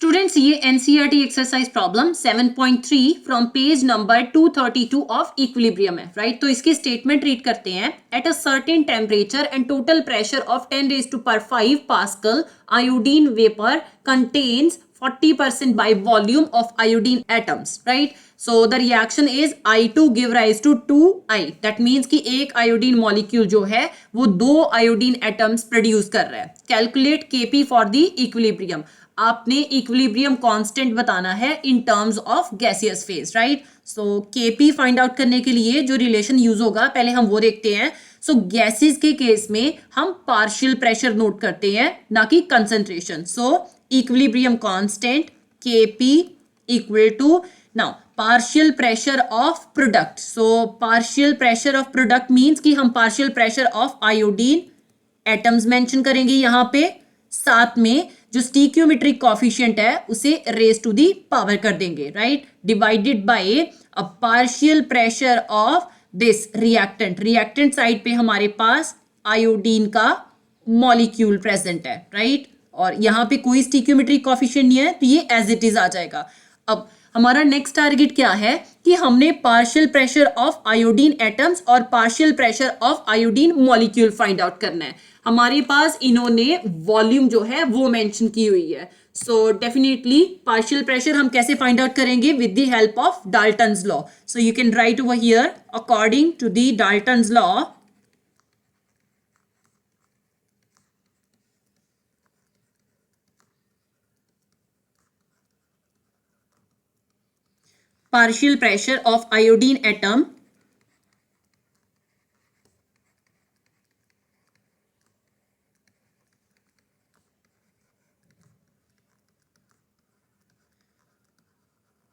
Students ये NCERT exercise problem 7.3 from page number 232 of equilibrium है, right. तो इसकी स्टेटमेंट रीड करते हैं। At a certain temperature and total pressure of 10⁵ pascal iodine vapour contains 40% by volume of iodine atoms, right? So the reaction is I2 give rise to 2I. That means कि एक iodine molecule जो है वो 2 iodine atoms produce कर रहा है। Calculate Kp for the equilibrium. आपने equilibrium constant बताना है in terms of gaseous phase, right. So Kp find out करने के लिए जो रिलेशन यूज होगा पहले हम वो देखते हैं। सो गैसेस के केस में हम पार्शियल प्रेशर नोट करते हैं ना कि concentration. So equilibrium constant Kp equal to now partial pressure of product. So partial pressure of product means कि हम partial pressure of iodine atoms mention करेंगे यहाँ पे, साथ में जो स्टीक्योमेट्रिक कॉफिशिएंट है उसे रेज टू दी पावर कर देंगे, right. Divided bye a partial pressure of this reactant. Reactant side पे हमारे पास आयोडीन का मॉलिक्यूल प्रेजेंट है, राइट। और यहाँ पे कोई स्टीक्योमेट्रिक कॉफिशिएंट नहीं है तो ये एज इट इज आ जाएगा। अब हमारा नेक्स्ट टारगेट क्या है कि हमने partial pressure of iodine atoms और partial pressure of iodine molecule find out करना है। हमारे पास इन्होंने वॉल्यूम जो है वो मेंशन की हुई है। सो डेफिनेटली पार्शियल प्रेशर हम कैसे फाइंड आउट करेंगे with the help of Dalton's law. So you can write over here according to the Dalton's law partial pressure of iodine atom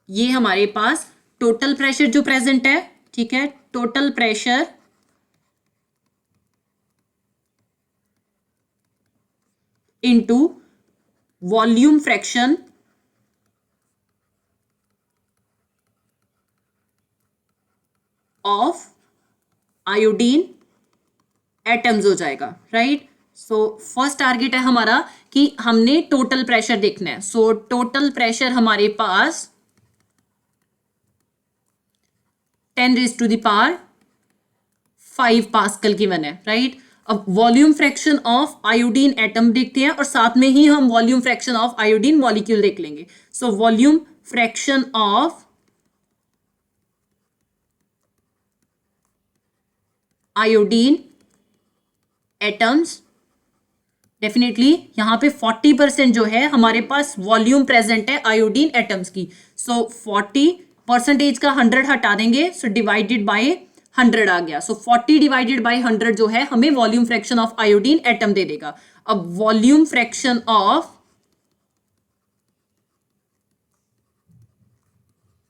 ये हमारे पास टोटल प्रेशर जो प्रेजेंट है, ठीक है, total pressure into volume fraction of iodine atoms हो जाएगा, right. So first target है हमारा कि हमने टोटल प्रेशर देखना है। सो टोटल प्रेशर हमारे पास 10⁵ पास्कल की वन है, राइट। अब volume fraction of iodine atom देखते हैं और साथ में ही हम volume fraction of iodine molecule देख लेंगे। So volume fraction of iodine atoms definitely यहाँ पे 40% जो है हमारे पास वॉल्यूम प्रेजेंट है आयोडीन एटम्स की। सो 40% का 100 हटा देंगे, सो डिवाइडेड बाय 100 आ गया। सो 40 डिवाइडेड बाय 100 जो है हमें volume fraction of iodine atom दे देगा। अब volume fraction of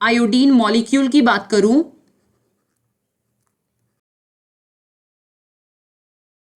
iodine molecule की बात करूं,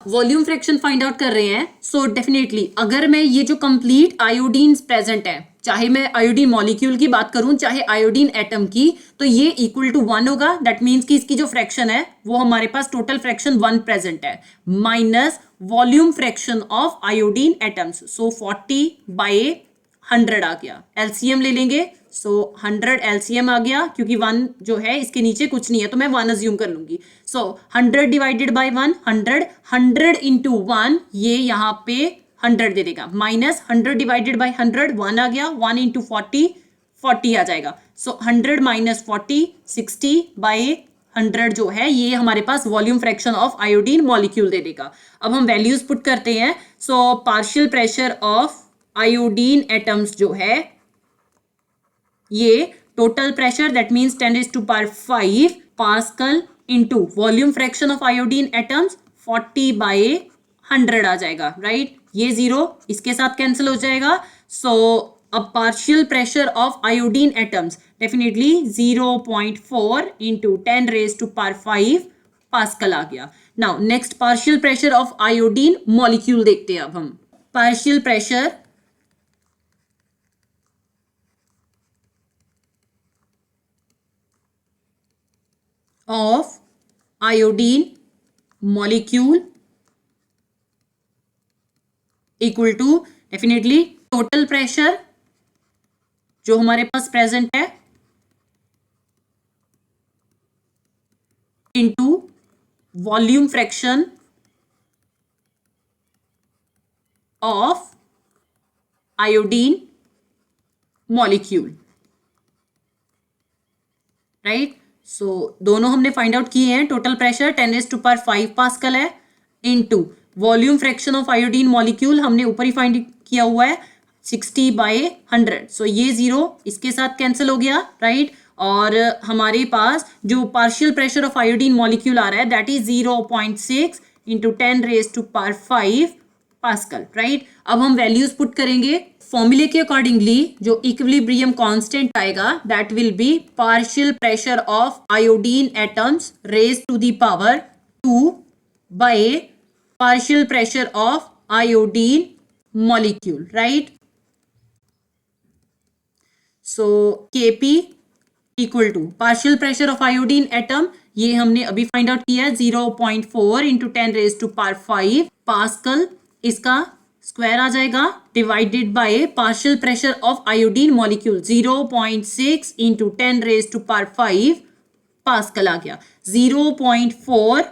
वॉल्यूम फ्रैक्शन फाइंड आउट कर रहे हैं। सो डेफिनेटली अगर मैं ये जो कंप्लीट आयोडीन प्रेजेंट है, चाहे मैं आयोडीन मॉलिक्यूल की बात करूं चाहे आयोडीन एटम की, तो ये इक्वल टू 1 होगा। दैट मीन्स कि इसकी जो फ्रैक्शन है वो हमारे पास टोटल फ्रैक्शन 1 प्रेजेंट है minus volume fraction of iodine atoms. So 40/100 आ गया। एलसीएम ले लेंगे। सो 100 एलसीएम आ गया क्योंकि 1 जो है इसके नीचे कुछ नहीं है तो मैं 1 अज्यूम कर लूंगी। सो 100 डिवाइडेड बाय 1 100 इंटू 1 ये यहाँ पे 100 दे देगा, माइनस 100 डिवाइडेड बाय 100 1 आ गया, 1 इंटू 40 आ जाएगा। सो 100 माइनस 40 60/100 जो है ये हमारे पास volume fraction of iodine molecule दे देगा। अब हम वैल्यूज पुट करते हैं। So partial pressure of iodine atoms जो है ये total pressure that means 10⁵ pascal into volume fraction of iodine atoms 40/100 आ जाएगा, राइट। ये 0 इसके साथ कैंसिल हो जाएगा। सो अब partial pressure of iodine atoms definitely 0.4 into 10⁵ pascal आ गया। Now next partial pressure of iodine molecule देखते हैं। अब हम partial pressure of iodine molecule equal to definitely total pressure जो हमारे पास प्रेजेंट है into volume fraction of iodine molecule, right. So दोनों हमने फाइंड आउट किए हैं। टोटल प्रेशर 10⁵ पास्कल है into volume fraction of iodine molecule हमने ऊपर ही फाइंड किया हुआ है 60/100। सो ये 0 इसके साथ कैंसिल हो गया, राइट। और हमारे पास जो partial pressure of iodine molecule आ रहा है that is 0.6 into 10⁵ pascal, right. अब हम वैल्यूज पुट करेंगे फॉर्मूले के अकॉर्डिंगली। जो इक्विलिब्रियम कांस्टेंट आएगा that will be partial pressure of iodine atoms raise to the power 2 by partial pressure of iodine molecule, right. So Kp equal to partial pressure of iodine atom, ये हमने अभी find out किया है 0.4 into 10⁵ pascal. इसका square आ जाएगा divided by partial pressure of iodine molecule 0.6 into 10⁵ pascal आ गया। 0.4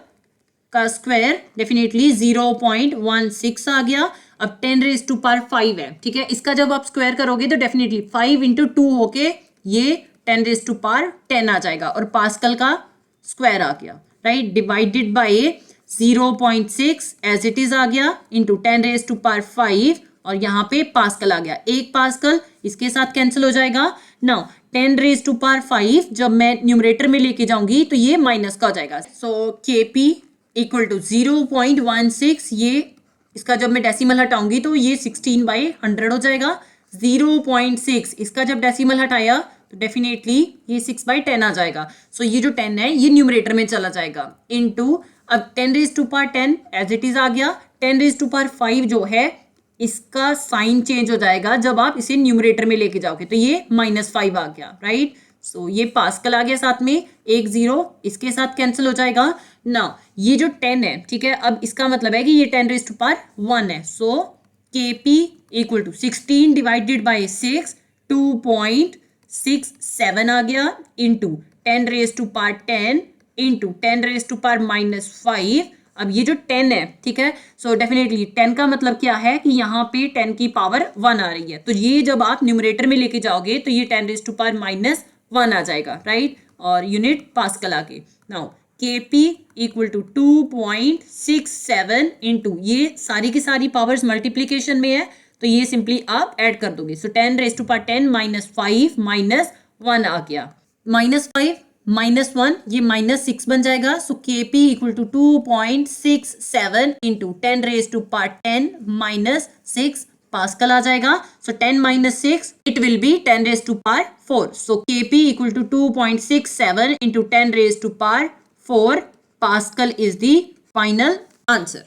का स्क्वायर डेफिनेटली 0.16 आ गया। अब 10⁵ है, ठीक है। इसका जब आप स्क्वायर करोगे तो डेफिनेटली 5 इंटू 2 होके ये 10⁻10 आ जाएगा और पास्कल का स्क्वायर आ गया, right. Divided by 0.6 as it is आ गया इंटू 10⁵ और यहाँ पे पास्कल आ गया। 1 पास्कल इसके साथ कैंसिल हो जाएगा। नाउ 10⁵ जब मैं न्यूमरेटर में लेके जाऊंगी तो ये माइनस का हो जाएगा। सो Kp इक्वल टू 0.16, ये इसका जब मैं डेसिमल हटाऊंगी तो ये 16/100 हो जाएगा। 0.6 इसका जब डेसिमल हटाया तो डेफिनेटली ये 6/10 आ जाएगा। सो ये जो 10 है ये न्यूमरेटर में चला जाएगा इनटू, अब 10⁻10 एज इट इज आ गया। 10⁵ जो है इसका साइन चेंज हो जाएगा जब आप इसे न्यूमरेटर में लेके जाओगे तो ये -5 आ गया, राइट। सो ये पास्कल आ गया, साथ में 1 0 इसके साथ कैंसिल हो जाएगा। ना ये जो 10 है, ठीक है, अब इसका मतलब है कि ये 10⁻1 है। So Kp equal to 16 divided by 6 2.67 आ गया इंटू 10⁻10 इंटू 10⁻⁻5। अब ये जो 10 है, ठीक है, सो डेफिनेटली 10 का मतलब क्या है कि यहाँ पे 10 की पावर 1 आ रही है। तो ये जब आप न्यूमरेटर में लेके जाओगे तो ये 10⁻1 आ जाएगा, राइट। और यूनिट पास्कल आ गए। Now Kp equal to 2.67 into, ये सारी की सारी पावर्स मल्टीप्लीकेशन में है तो ये सिंपली आप ऐड कर दोगे। सो 10⁻10 -5 -1 आ गया। -5 -1 ये -6 बन जाएगा। So Kp equal to 2.67 into 10⁻10 -6 pascal आ जाएगा। So 10 - 6 it will be 10⁻4। So Kp equal to 2.67 into 10⁻4 pascal is the final answer.